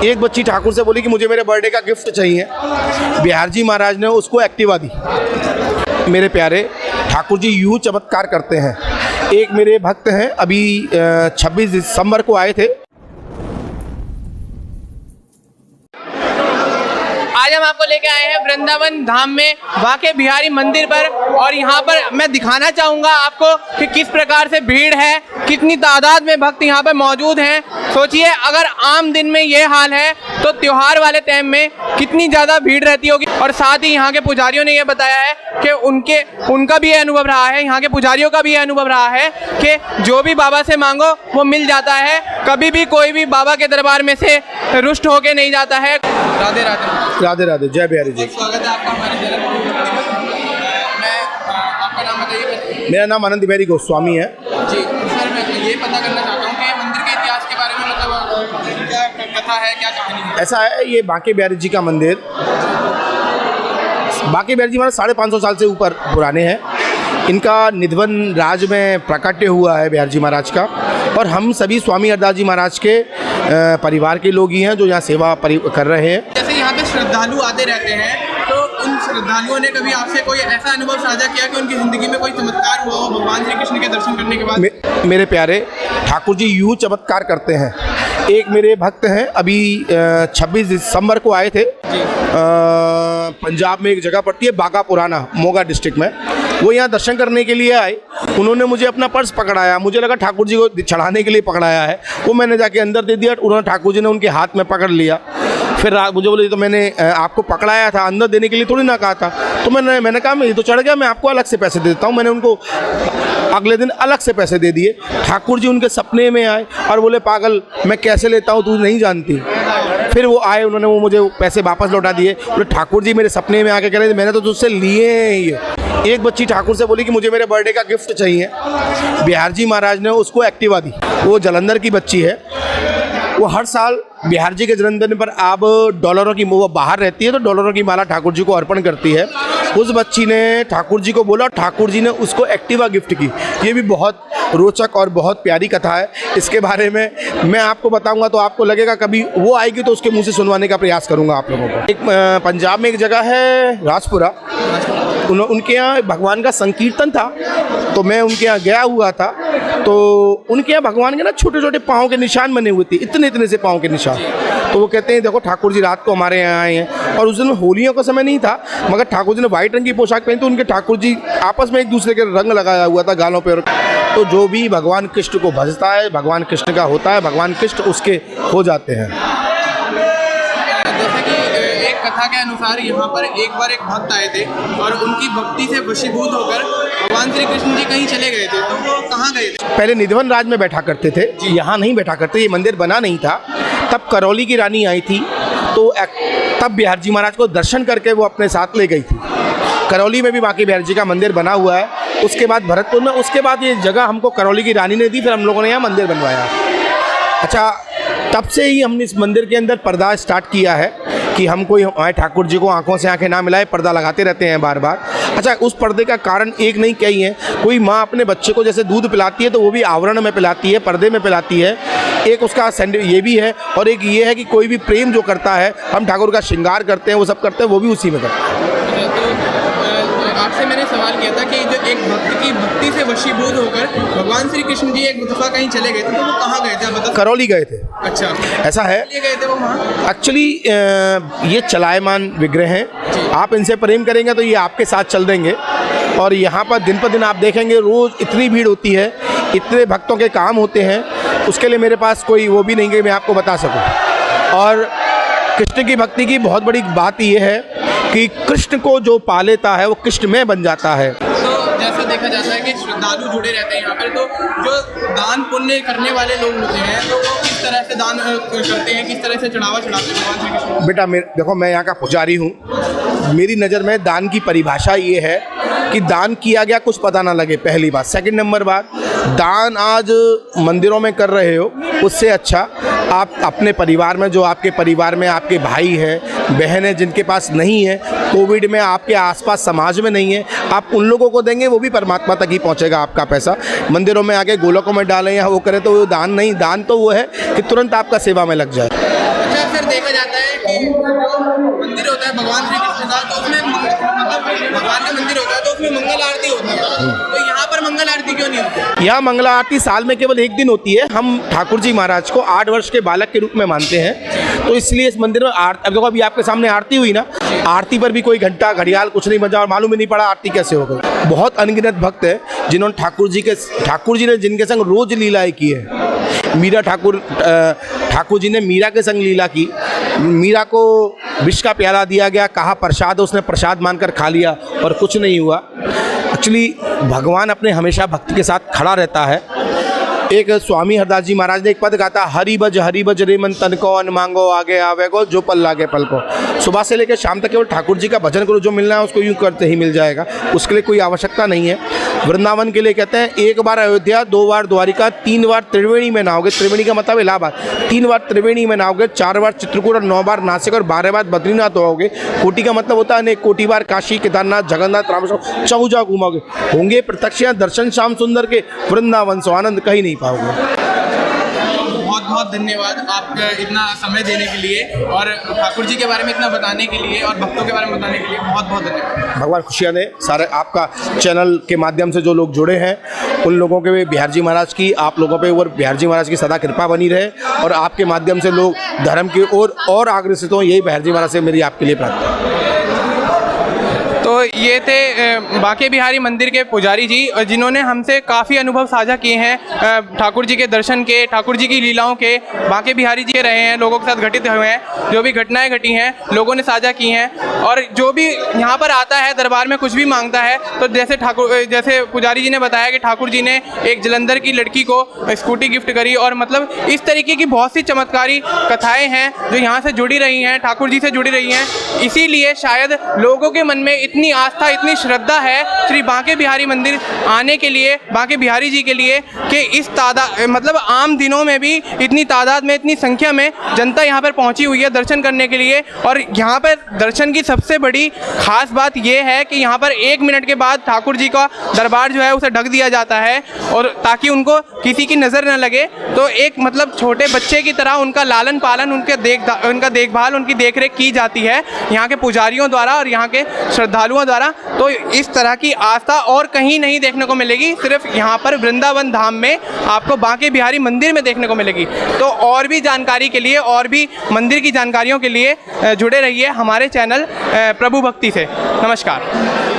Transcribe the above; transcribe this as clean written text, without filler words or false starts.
एक बच्ची ठाकुर से बोली कि मुझे मेरे बर्थडे का गिफ्ट चाहिए। बिहार जी महाराज ने उसको एक्टिवा दी। मेरे प्यारे ठाकुर जी यूँ चमत्कार करते हैं। एक मेरे भक्त हैं, अभी 26 दिसंबर को आए थे। आज हम आपको लेके आए हैं वृंदावन धाम में बांके बिहारी मंदिर पर, और यहाँ पर मैं दिखाना चाहूँगा आपको कि किस प्रकार से भीड़ है, कितनी तादाद में भक्त यहाँ पर मौजूद हैं। सोचिए अगर आम दिन में ये हाल है तो त्योहार वाले टाइम में कितनी ज़्यादा भीड़ रहती होगी। और साथ ही यहाँ के पुजारियों ने ये बताया है कि उनका भी ये अनुभव रहा है, यहाँ के पुजारियों का भी ये अनुभव रहा है कि जो भी बाबा से मांगो वो मिल जाता है। कभी भी कोई भी बाबा के दरबार में से रुष्ट होके नहीं जाता है। राधे राधे। राधे राधे, जय बिहारी जी। स्वागत है आपका हमारे चैनल पर। मैं आपका नाम बताइए। मेरा नाम आनंद बिहारी गोस्वामी है जी सर, मैं ये पता करना चाहता हूँ कि मंदिर के इतिहास के बारे में, मतलब क्या कथा है, क्या कहानी है? ऐसा है, ये बांके बिहारी जी का मंदिर, बांके बिहारी जी हमारे 550 साल से ऊपर पुराने हैं। इनका निधवन राज में प्राकट्य हुआ है बिहार जी महाराज का, और हम सभी स्वामी हरदास जी महाराज के परिवार के लोग ही हैं जो यहाँ सेवा कर रहे हैं। जैसे यहाँ पे श्रद्धालु आते रहते हैं, तो उन श्रद्धालुओं ने कभी आपसे कोई ऐसा अनुभव साझा किया कि उनकी ज़िंदगी में कोई चमत्कार हुआ हो भगवान श्री कृष्ण के दर्शन करने के बाद? मेरे प्यारे ठाकुर जी यूँ चमत्कार करते हैं। एक मेरे भक्त हैं, अभी 26 दिसंबर को आए थे। पंजाब में एक जगह पड़ती है बागा पुराना, मोगा डिस्ट्रिक्ट में। वो यहाँ दर्शन करने के लिए आए। उन्होंने मुझे अपना पर्स पकड़ाया, मुझे लगा ठाकुर जी को चढ़ाने के लिए पकड़ाया है। वो मैंने जाके अंदर दे दिया। उन्होंने ठाकुर जी ने उनके हाथ में पकड़ लिया। फिर मुझे बोले तो मैंने आपको पकड़ाया था, अंदर देने के लिए थोड़ी ना कहा था। तो मैंने कहा मैं ये तो चढ़ गया, मैं आपको अलग से पैसे दे देता हूँ। मैंने उनको अगले दिन अलग से पैसे दे दिए। ठाकुर जी उनके सपने में आए और बोले पागल मैं कैसे लेता हूँ तू नहीं जानती। फिर वो आए, उन्होंने वो मुझे पैसे वापस लौटा दिए। बोले ठाकुर जी मेरे सपने में आके कह रहे थे मैंने तो तुझसे लिए हैं ये। एक बच्ची ठाकुर से बोली कि मुझे मेरे बर्थडे का गिफ्ट चाहिए। बिहार जी महाराज ने उसको एक्टिवा दी। वो जलंधर की बच्ची है। वो हर साल बिहार जी के जन्मदिन पर आप डॉलरों की, वो बाहर रहती है तो डॉलरों की माला ठाकुर जी को अर्पण करती है। उस बच्ची ने ठाकुर जी को बोला, ठाकुर जी ने उसको एक्टिवा गिफ्ट की। ये भी बहुत रोचक और बहुत प्यारी कथा है। इसके बारे में मैं आपको बताऊंगा तो आपको लगेगा, कभी वो आएगी तो उसके मुंह से सुनवाने का प्रयास करूंगा आप लोगों को। एक पंजाब में एक जगह है राजपुरा, उनके यहाँ भगवान का संकीर्तन था। तो मैं उनके यहाँ गया हुआ था, तो उनके यहाँ भगवान के ना छोटे छोटे पाँव के निशान बने हुए थे, इतने इतने से पाँव के निशान। तो वो कहते हैं देखो ठाकुर जी रात को हमारे यहाँ आए हैं। और उस दिन होलियों का समय नहीं था, मगर ठाकुर जी ने वाइट रंग की पोशाक पहनी। तो उनके ठाकुर जी आपस में एक दूसरे के रंग लगाया हुआ था गालों पे। तो जो भी भगवान कृष्ण को भजता है भगवान कृष्ण का होता है, भगवान कृष्ण उसके हो जाते हैं। जैसे कि एक कथा के अनुसार यहाँ पर एक बार एक भक्त आए थे और उनकी भक्ति से वशीभूत होकर भगवान श्री कृष्ण जी कहीं चले गए थे। तो वो कहाँ गए थे? पहले निधवन राज में बैठा करते थे, यहाँ नहीं बैठा करते। ये मंदिर बना नहीं था। तब करौली की रानी आई थी, तो तब बिहार जी महाराज को दर्शन करके वो अपने साथ ले गई थी। करौली में भी बांके बिहारी जी का मंदिर बना हुआ है। उसके बाद भरतपुर में, उसके बाद ये जगह हमको करौली की रानी ने दी, फिर हम लोगों ने यहाँ मंदिर बनवाया। अच्छा, तब से ही हमने इस मंदिर के अंदर पर्दा स्टार्ट किया है कि हम कोई हमारे ठाकुर जी को आंखों से आंखें ना मिलाए, पर्दा लगाते रहते हैं बार बार। अच्छा, उस पर्दे का कारण एक नहीं कई है। कोई माँ अपने बच्चे को जैसे दूध पिलाती है तो वो भी आवरण में पिलाती है, पर्दे में पिलाती है। एक उसका ये भी है, और एक ये है कि कोई भी प्रेम जो करता है, हम ठाकुर का श्रृंगार करते हैं, वो सब करते हैं, वो भी उसी में करते हैं। आपसे मैंने सवाल किया था कि जो एक भक्त की भक्ति से वशीभूत होकर भगवान श्री कृष्ण जी एक दफा कहीं चले गए थे, तो वो कहाँ गए थे आप बता? करौली गए थे। अच्छा, ऐसा है। गए थे वो वहाँ? एक्चुअली ये चलायमान विग्रह हैं। आप इनसे प्रेम करेंगे तो ये आपके साथ चल देंगे। और यहाँ पर दिन पर दिन आप देखेंगे रोज़ इतनी भीड़ होती है, इतने भक्तों के काम होते हैं। उसके लिए मेरे पास कोई वो भी नहीं कि मैं आपको बता सकूँ। और कृष्ण की भक्ति की बहुत बड़ी बात ये है कि कृष्ण को जो पा लेता है वो कृष्ण में बन जाता है। तो जैसा देखा जाता है कि श्रद्धालु जुड़े रहते हैं यहाँ पर, तो जो दान पुण्य करने वाले लोग होते हैं तो वो किस तरह से दान करते हैं, किस तरह से चढ़ावा चढ़ाते हैं भगवान श्री कृष्ण? बेटा देखो, मैं यहाँ का पुजारी हूँ। मेरी नज़र में दान की परिभाषा ये है कि दान किया गया कुछ पता ना लगे, पहली बात। सेकंड नंबर बात, दान आज मंदिरों में कर रहे हो, उससे अच्छा आप अपने परिवार में, जो आपके परिवार में आपके भाई हैं, बहन हैं, जिनके पास नहीं है, कोविड में आपके आसपास समाज में नहीं है, आप उन लोगों को देंगे, वो भी परमात्मा तक ही पहुंचेगा आपका पैसा। मंदिरों में आके गोलकों में डालें या वो करें तो वो दान नहीं। दान तो वो है कि तुरंत आपका सेवा में लग जाए। अच्छा, अक्सर देखा जाता है कि जो मंदिर होता है भगवान श्री कृष्ण का, तो उसमें मतलब भगवान का मंदिर होता है तो उसमें मंगल आरती होती है, तो यहाँ पर मंगल आरती क्यों नहीं होती? यहाँ मंगला आरती साल में केवल एक दिन होती है। हम ठाकुर जी महाराज को 8 वर्ष के बालक के रूप में मानते हैं, तो इसलिए इस मंदिर में अब देखो अभी आपके सामने आरती हुई ना, आरती पर भी कोई घंटा घड़ियाल कुछ नहीं बजा और मालूम ही नहीं पड़ा आरती कैसे हो गई। बहुत अनगिनत भक्त है जिन्होंने ठाकुर जी ने जिनके संग रोज लीलाएं की है। मीरा ठाकुर जी ने मीरा के संग लीला की। मीरा को विष का प्याला दिया गया, कहा प्रसाद, उसने प्रसाद मानकर खा लिया और कुछ नहीं हुआ। एक्चुअली भगवान अपने हमेशा भक्त के साथ खड़ा रहता है। एक स्वामी हरदास जी महाराज ने एक पद गाता, हरि बज रे मन तन को, अन मांगो आगे आवे गो, जो पल लागे पल को। सुबह से लेकर शाम तक केवल ठाकुर जी का भजन करो, जो मिलना है उसको यूँ करते ही मिल जाएगा, उसके लिए कोई आवश्यकता नहीं है। वृंदावन के लिए कहते हैं 1 बार अयोध्या, 2 बार द्वारिका, 3 बार त्रिवेणी में नहाओगे। त्रिवेणी का मतलब इलाहाबाद। 3 बार त्रिवेणी में नहाओगे, 4 बार चित्रकूट और 9 बार नासिक और 12 बार बद्रीनाथ होगे। कोटि का मतलब होता है अनेक, कोटि बार काशी, केदारनाथ, जगन्नाथ, रामेश्वर, चौजा घूमोगे। होंगे प्रत्यक्ष दर्शन श्याम सुंदर के, वृंदावन सो आनंद कहीं नहीं पाओगे। बहुत बहुत धन्यवाद आपका इतना समय देने के लिए और ठाकुर जी के बारे में इतना बताने के लिए और भक्तों के बारे में बताने के लिए बहुत बहुत धन्यवाद। भगवान खुशियाँ दे। सारे आपका चैनल के माध्यम से जो लोग जुड़े हैं उन लोगों के भी बिहार जी महाराज की, आप लोगों पे और बिहार जी महाराज की सदा कृपा बनी रहे और आपके माध्यम से लोग धर्म की ओर और अग्रसित हों, यही बिहार जी महाराज से मेरी आपके लिए प्रार्थना है। तो ये थे बांके बिहारी मंदिर के पुजारी जी, जिन्होंने हमसे काफ़ी अनुभव साझा किए हैं ठाकुर जी के दर्शन के, ठाकुर जी की लीलाओं के। बांके बिहारी जी रहे हैं, लोगों के साथ घटित हुए हैं, जो भी घटनाएं घटी हैं लोगों ने साझा की हैं। और जो भी यहाँ पर आता है दरबार में कुछ भी मांगता है, तो जैसे पुजारी जी ने बताया कि ठाकुर जी ने एक जलंधर की लड़की को स्कूटी गिफ्ट करी, और मतलब इस तरीके की बहुत सी चमत्कारी कथाएँ हैं जो यहाँ से जुड़ी रही हैं, ठाकुर जी से जुड़ी रही हैं। इसीलिए शायद लोगों के मन में इतनी आस्था, इतनी श्रद्धा है श्री बांके बिहारी मंदिर आने के लिए, बांके बिहारी जी के लिए, कि इस मतलब आम दिनों में भी इतनी तादाद में, इतनी संख्या में जनता यहाँ पर पहुँची हुई है दर्शन करने के लिए। और यहाँ पर दर्शन की सबसे बड़ी खास बात यह है कि यहाँ पर 1 मिनट के बाद ठाकुर जी का दरबार जो है उसे ढक दिया जाता है, और ताकि उनको किसी की नज़र न लगे। तो एक मतलब छोटे बच्चे की तरह उनका लालन पालन, उनका देखभाल, उनकी देखरेख की जाती है यहाँ के पुजारियों द्वारा और यहाँ के श्रद्धालुओं द्वारा। तो इस तरह की आस्था और कहीं नहीं देखने को मिलेगी, सिर्फ यहाँ पर वृंदावन धाम में आपको बांके बिहारी मंदिर में देखने को मिलेगी। तो और भी जानकारी के लिए, और भी मंदिर की जानकारियों के लिए जुड़े रहिए हमारे चैनल प्रभु भक्ति से। नमस्कार।